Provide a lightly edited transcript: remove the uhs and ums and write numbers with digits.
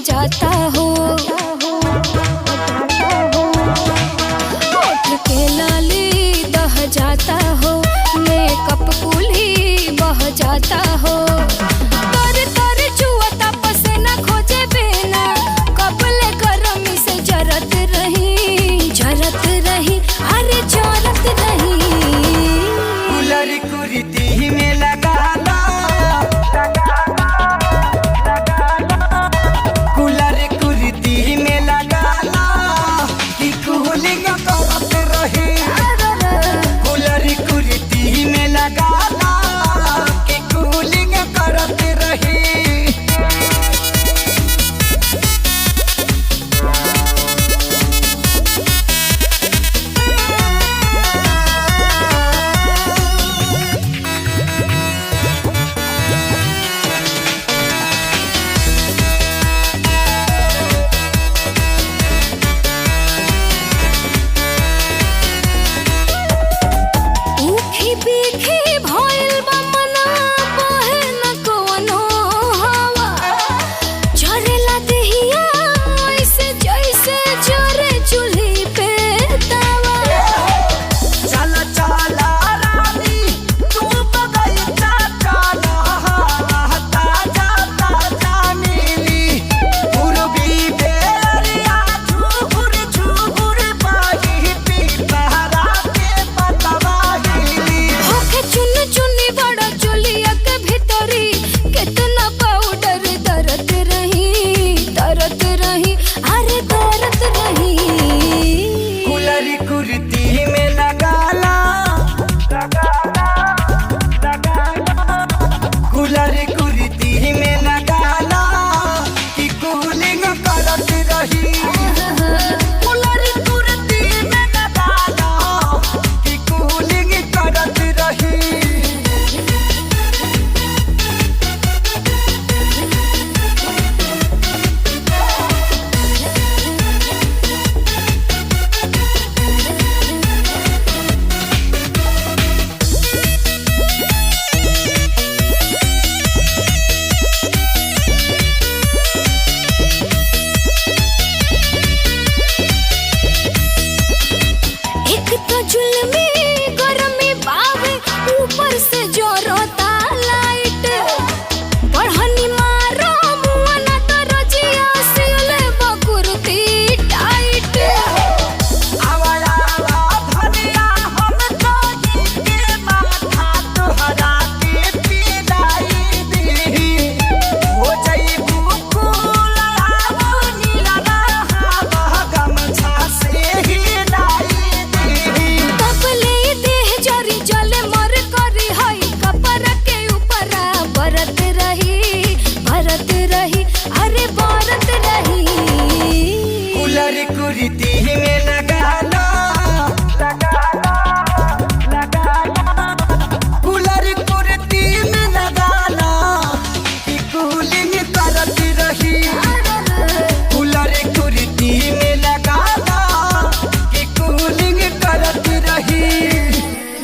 जाता हो। होठ के लाली दह जाता हो, मेकअप कुल्ही बह जाता हो। तर तर जुआता पसीना खोजे बिना, कपले गरमी से जरत रही अरे जरत रही। कूलर कुर्ती में लगा ला, कूलर कुर्ती में लगा ला कि कूलिंग करत रही। कूलर कुर्ती में लगा ला कि कूलिंग करत रही। कुर्ती में लगा ला, कूलर कुर्ती में लगा ला कि कूलिंग करत रही। कूलर कुर्ती में लगा ला कि कूलिंग करत रही। जुल्मी गरमी बावे, ऊपर से जोरता लाइट। बढ़नी मारो मुआना तो रजिया सिले बकुरती टाइट। आवारा धनिया हम तो के माथा तोहरा के पिलाई दी। हो जाइबू कुलराबू नीला रहा गमछा से हिलाई दी। कपले देह जरी जले मर करी हई, कपड़ा के ऊपरा बरत रही अरे बरत रही। कूलर कुर्ती